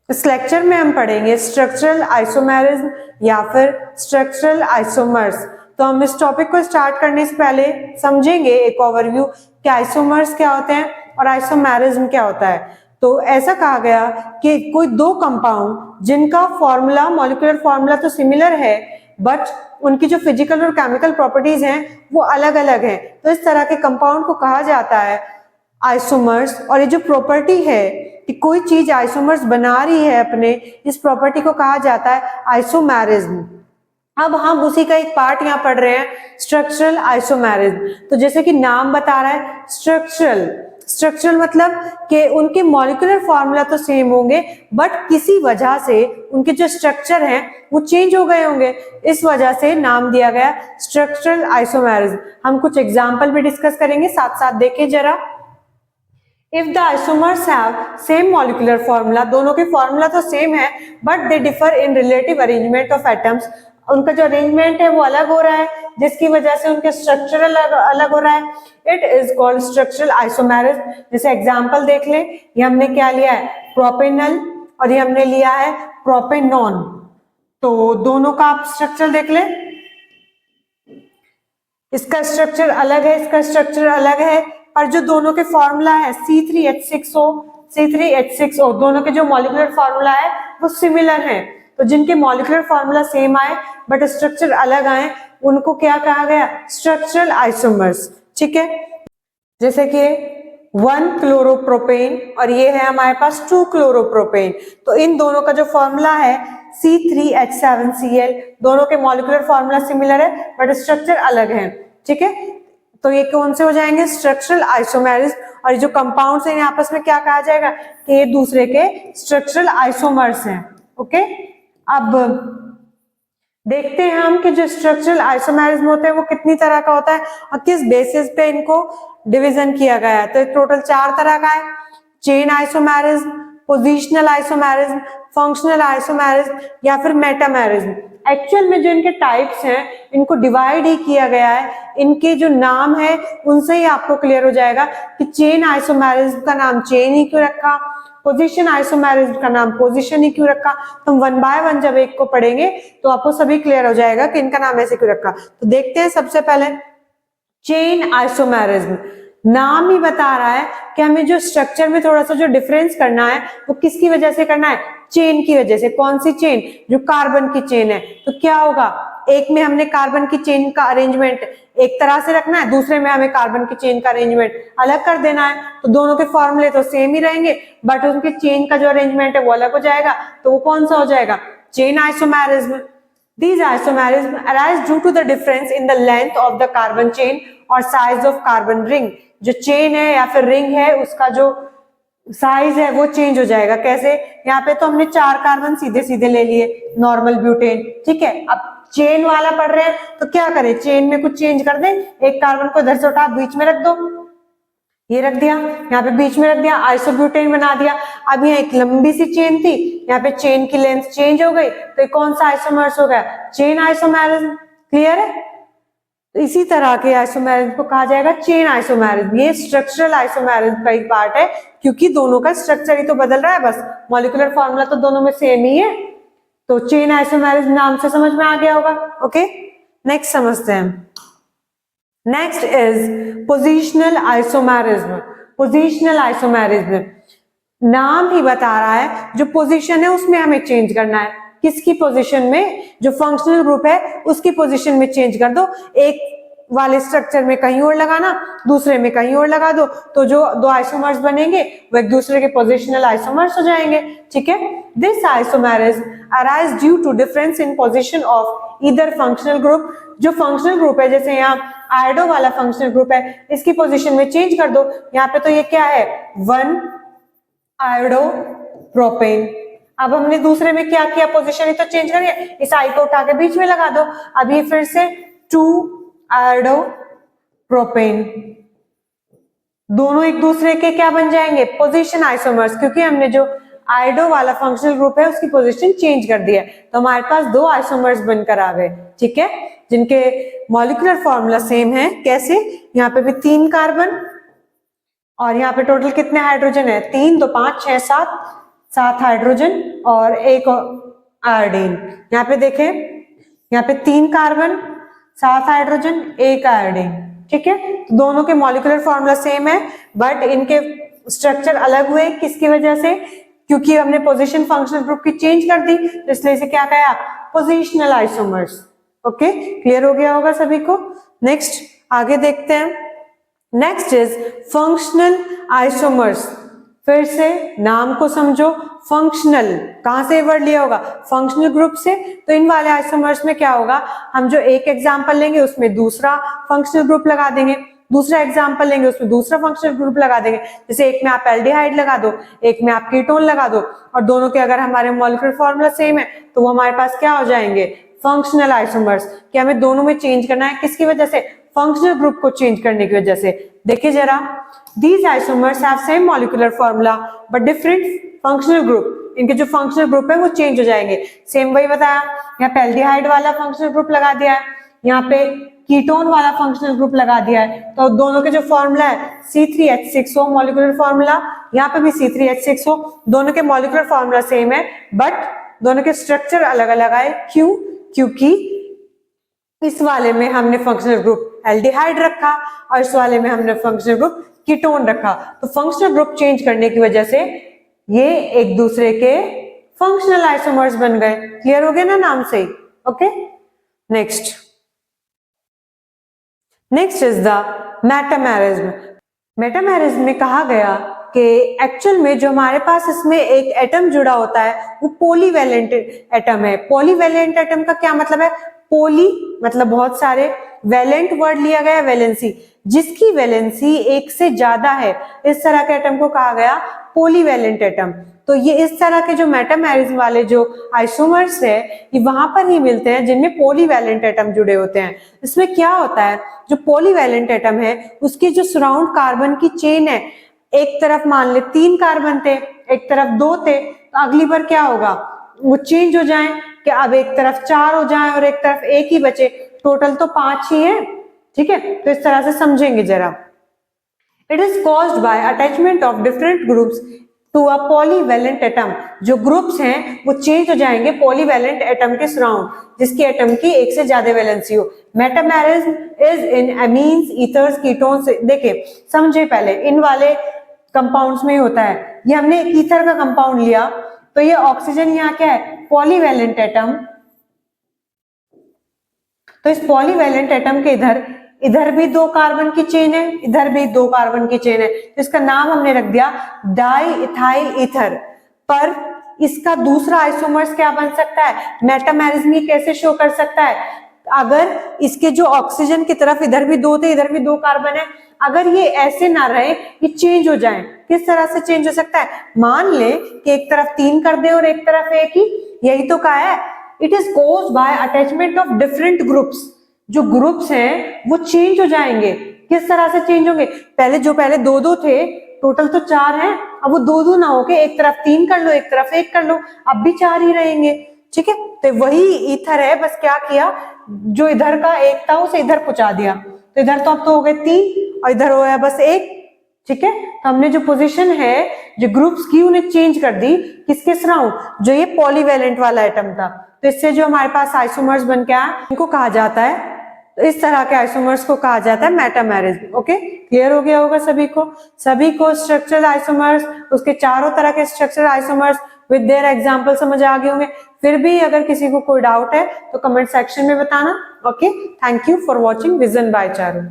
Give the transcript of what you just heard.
इस लेक्चर में हम पढ़ेंगे स्ट्रक्चरल आइसोमेरिज्म या फिर स्ट्रक्चरल आइसोमर्स। तो हम इस टॉपिक को स्टार्ट करने से पहले समझेंगे एक ओवरव्यू कि आइसोमर्स क्या होते हैं और आइसोमेरिज्म क्या होता है। तो ऐसा कहा गया कि कोई दो कंपाउंड जिनका फॉर्मूला मॉलिक्यूलर फॉर्मूला तो सिमिलर है बट उनकी जो फिजिकल और केमिकल प्रॉपर्टीज हैं वो अलग अलग हैं, तो इस तरह के कंपाउंड को कहा जाता है आइसोमर्स। और ये जो प्रॉपर्टी है कि कोई चीज आइसोमर्स बना रही है अपने, इस प्रॉपर्टी को कहा जाता है आइसोमेरिज्म। अब हम उसी का एक पार्ट यहाँ पढ़ रहे हैं, स्ट्रक्चरल आइसोमेरिज्म। तो जैसे कि नाम बता रहा है स्ट्रक्चरल मतलब कि उनके मॉलिक्यूलर फॉर्मूला तो सेम होंगे बट किसी वजह से उनके जो स्ट्रक्चर हैं वो चेंज हो गए होंगे, इस वजह से नाम दिया गया स्ट्रक्चरल आइसोमेरिज्म। हम कुछ एग्जांपल भी डिस्कस करेंगे, साथ साथ देखिए जरा। If the isomers have same molecular formula, दोनों के फॉर्मूला तो सेम है but they differ in relative arrangement of atoms, उनका जो अरेंजमेंट है वो अलग हो रहा है जिसकी वजह से उनके स्ट्रक्चर अलग हो रहा है। It is called structural isomerism. जैसे एग्जांपल देख लें, ये हमने क्या लिया है प्रोपेनल और ये हमने लिया है प्रोपेनॉन। तो दोनों का आप स्ट्रक्चर देख लें, इसका स्ट्रक्चर अलग है, इसका स्ट्रक्चर अलग है, पर जो दोनों के फॉर्मूला है C3H6O C3H6O, दोनों के जो मॉलिक्यूलर फॉर्मूला है वो सिमिलर है। तो जिनके मॉलिक्यूलर फॉर्मूला सेम आए बट स्ट्रक्चर अलग आए उनको क्या कहा गया, स्ट्रक्चरल आइसोमर्स। ठीक है, जैसे कि 1 क्लोरोप्रोपेन और ये है हमारे पास 2 क्लोरोप्रोपेन। तो इन दोनों का जो फॉर्मूला है C3H7Cl, दोनों के मॉलिक्यूलर फॉर्मूला सिमिलर है बट स्ट्रक्चर अलग है। ठीक है, तो ये कौन से हो जाएंगे, स्ट्रक्चरल आइसोमेरिज्म। और जो कंपाउंड्स हैं आपस में क्या कहा जाएगा कि ये दूसरे के स्ट्रक्चरल आइसोमर्स हैं। ओके, अब देखते हैं हम कि जो स्ट्रक्चरल आइसोमेरिज्म होते हैं वो कितनी तरह का होता है और किस बेसिस पे इनको डिवीजन किया गया है। तो टोटल 4 तरह का है, chain isomerism, positional isomerism, functional isomerism या फिर मेटामेरिज्म। एक्चुअल में जो इनके टाइप्स हैं इनको डिवाइड ही किया गया है, इनके जो नाम है उनसे ही आपको क्लियर हो जाएगा कि चेन आइसोमेरिज्म का नाम चेन ही क्यों रखा, पोजीशन आइसोमेरिज्म का नाम पोजीशन ही क्यों रखा। तो हम 1 बाय 1 जब एक को पढ़ेंगे तो आपको सभी क्लियर हो जाएगा कि इनका नाम ऐसे क्यों रखा। तो देखते हैं सबसे पहले चेन आइसोमेरिज्म। नाम ही बता रहा है कि हमें जो स्ट्रक्चर में थोड़ा सा जो डिफरेंस करना है वो किसकी वजह से करना है, चेन की वजह से। कौन सी चेन, जो कार्बन की चेन है। तो क्या होगा, एक में हमने कार्बन की चेन का अरेंजमेंट एक तरह से रखना है, दूसरे में हमें कार्बन की चेन का अरेंजमेंट अलग कर देना है। तो दोनों के फॉर्मूले तो सेम ही रहेंगे बट उनके चेन का जो अरेंजमेंट है वो अलग हो जाएगा। तो वो कौन सा हो जाएगा, chain isomerism. These isomerism arise due to the difference in the length of the carbon chain और size of carbon ring। जो चेन है या फिर रिंग है उसका जो साइज है वो चेंज हो जाएगा। कैसे, यहाँ पे तो हमने 4 कार्बन सीधे सीधे ले लिए नॉर्मल ब्यूटेन। ठीक है, अब चेन वाला पढ़ रहे हैं तो क्या करें, चेन में कुछ चेंज कर दें, एक कार्बन को इधर से उठा बीच में रख दो, ये रख दिया, यहाँ पे बीच में रख दिया, आइसोब्यूटेन बना दिया। अब यहाँ एक लंबी सी चेन थी, यहाँ पे चेन की लेंथ चेंज हो गई तो कौन सा आइसोमर्स हो गया, चेन आइसोमेरिज्म। क्लियर है, तो इसी तरह के आइसोमेरिज्म को कहा जाएगा चेन आइसोमेरिज्म। ये स्ट्रक्चरल आइसोमेरिज्म का एक पार्ट है क्योंकि दोनों का स्ट्रक्चर ही तो बदल रहा है, बस मॉलिक्यूलर फॉर्मूला तो दोनों में सेम ही है। तो चेन आइसोमेरिज्म नाम से समझ में आ गया होगा। ओके, नेक्स्ट समझते हैं। Next is positional isomerism. Positional isomerism नाम ही बता रहा है जो पोजीशन है उसमें हमें चेंज करना है। किसकी पोजीशन में, जो फंक्शनल ग्रुप है उसकी पोजीशन में चेंज कर दो, एक वाले स्ट्रक्चर में कहीं और लगाना, दूसरे में कहीं और लगा दो, तो जो 2 आइसोमर्स बनेंगे वो एक दूसरे के पोजिशनल आइसोमर्स हो जाएंगे। ठीक है, this isomerism arise due to difference in position of either functional group. जो फंक्शनल ग्रुप है, जैसे यहाँ आयोडो वाला फंक्शनल ग्रुप है, इसकी पोजीशन में चेंज कर दो। यहाँ पे तो ये क्या है, 1 आयोडो प्रोपेन। अब हमने दूसरे में क्या किया, पोजीशन ही तो चेंज करिए, इस आई को उठा के बीच में लगा दो। अब ये फिर से 2 आयोडो प्रोपेन, दोनों एक दूसरे के क्या बन जाएंगे, पोजीशन आइसोमर्स, क्योंकि हमने जो आयोडो वाला फंक्शनल ग्रुप है उसकी पोजीशन चेंज कर दिया। तो हमारे पास 2 आइसोमर्स बनकर आ गए। ठीक है, जिनके मॉलिक्यूलर फॉर्मूला सेम है। कैसे, यहाँ पे भी 3 कार्बन और यहाँ पे टोटल कितने हाइड्रोजन है, 3 2 5 6 7 7 हाइड्रोजन और 1 आयोडीन। यहाँ पे देखें, यहाँ पे 3 कार्बन, 7 हाइड्रोजन, 1 आयोडीन, ठीक है। तो दोनों के मॉलिक्यूलर फॉर्मूला सेम है, बट इनके स्ट्रक्चर अलग हुए, किसकी वजह से? क्योंकि हमने पोजीशन फंक्शनल ग्रुप की चेंज कर दी, तो इसलिए इसे क्या कहा? Positional isomers. ओके, क्लियर हो गया होगा सभी को। नेक्स्ट आगे देखते हैं। Next is functional isomers. फिर से नाम को समझो, फंक्शनल कहां से वर्ड लिया होगा? फंक्शनल ग्रुप से। तो इन वाले आइसोमर्स में क्या होगा, हम जो एक एग्जांपल लेंगे उसमें दूसरा फंक्शनल ग्रुप लगा देंगे, दूसरा एग्जांपल लेंगे उसमें दूसरा फंक्शनल ग्रुप लगा देंगे। जैसे एक में आप एल्डिहाइड लगा दो, एक में आप कीटोन लगा दो, और दोनों के अगर हमारे मॉलिक्यूलर फॉर्मूला सेम है तो वो हमारे पास क्या हो जाएंगे? Functional isomers. कि हमें दोनों में चेंज करना है, किसकी वजह से? फंक्शनल ग्रुप को चेंज करने की वजह से। देखिए जरा, these isomers have same molecular formula but different functional group. इनके जो फंक्शनल ग्रुप है वो चेंज हो जाएंगे। सेम वही बताया, यहाँ पे एल्डिहाइड वाला फंक्शनल ग्रुप लगा दिया है, यहाँ पे कीटोन वाला फंक्शनल ग्रुप लगा दिया है, तो दोनों के जो फॉर्मूला है C3H6O मॉलिक्यूलर फॉर्मूला, यहाँ पे भी C3H6O, दोनों के मॉलिक्यूलर फॉर्मूला सेम है बट दोनों के स्ट्रक्चर अलग अलग आए। क्यों? क्योंकि इस वाले में हमने फंक्शनल ग्रुप एल्डिहाइड रखा और इस वाले में हमने फंक्शनल ग्रुप कीटोन रखा, तो फंक्शनल ग्रुप चेंज करने की वजह से ये एक दूसरे के फंक्शनल आइसोमर्स बन गए। क्लियर हो गया ना नाम से ही? Okay, next is the metamerism. Metamerism में कहा गया कि एक्चुअल में जो हमारे पास इसमें एक एटम जुड़ा होता है वो पॉलीवैलेंट एटम है। पॉलीवैलेंट एटम का क्या मतलब है? पॉली मतलब बहुत सारे, वैलेंट वर्ड लिया गया वैलेंसी, जिसकी वैलेंसी एक से ज्यादा है, इस तरह के एटम को कहा गया पॉलीवैलेंट एटम। तो ये इस तरह के जो मेटामेरिज्म वाले जो आइसोमर्स है ये वहां पर ही मिलते हैं जिनमें पॉलीवैलेंट एटम जुड़े होते हैं। इसमें क्या होता है, जो पॉलीवैलेंट एटम है उसके जो सराउंड कार्बन की चेन है, एक तरफ मान ले 3 कार्बन थे, एक तरफ 2 थे, तो अगली बार क्या होगा, वो चेंज हो जाए कि अब एक तरफ 4 हो जाए और एक तरफ 1 ही बचे, टोटल तो 5 ही है। ठीक है, तो इस तरह से समझेंगे जरा। It is caused by attachment of different groups to a polyvalent atom. जो ग्रुप्स हैं वो चेंज हो जाएंगे पॉलीवैलेंट एटम के सराउंड, जिसकी एटम की एक से ज्यादा वैलेंसी हो। Metamerism is in amines, ethers, ketones. देखिए समझे पहले, इन वाले कंपाउंड्स में ही होता है। ये हमने एक ईथर का कंपाउंड लिया, तो ये ऑक्सीजन यहाँ क्या है, पॉलीवैलेंट एटम। तो इस पॉलीवैलेंट एटम के इधर भी 2 कार्बन की चेन है, इधर भी 2 कार्बन की चेन है, तो इसका नाम हमने रख दिया डाई इथाइल ईथर। पर इसका दूसरा आइसोमर्स क्या बन सकता है, मेटामेरिज्म ये कैसे शो कर सकता है, अगर इसके जो ऑक्सीजन की तरफ इधर भी 2 थे, इधर भी 2 कार्बन है, अगर ये ऐसे ना रहे, ये चेंज हो जाए। किस तरह से चेंज हो सकता है, मान ले कि एक तरफ 3 कर दे और एक तरफ 1 ही, यही तो कहा है। It is caused by attachment of different groups. जो ग्रुप्स हैं वो चेंज हो जाएंगे। किस तरह से चेंज होंगे, पहले 2-2 थे, टोटल तो 4 हैं, अब वो 2-2 ना होके एक तरफ 3 कर लो, एक तरफ 1 कर लो, अब भी 4 ही रहेंगे। ठीक है, तो वही ईथर है, बस क्या किया, जो इधर का 1 था उसे इधर पहुंचा दिया, तो इधर तो अब तो हो गए 3 और इधर हो गया बस 1। ठीक है, तो हमने जो पोजीशन है, जो ग्रुप्स की, उन्हें चेंज कर दी, किसके सराउंड, जो ये पॉलीवैलेंट वाला एटम था। तो इससे जो हमारे पास आइसोमर्स बन के आए, इनको कहा जाता है, तो इस तरह के आइसोमर्स को कहा जाता है मेटामेरिज्म। ओके, क्लियर हो गया होगा सभी को स्ट्रक्चरल आइसोमर्स, उसके चारों तरह के structural isomers with their example समझ आ गए होंगे। फिर भी अगर किसी को कोई डाउट है तो कमेंट सेक्शन में बताना। Okay, thank you for watching vision bye Charu.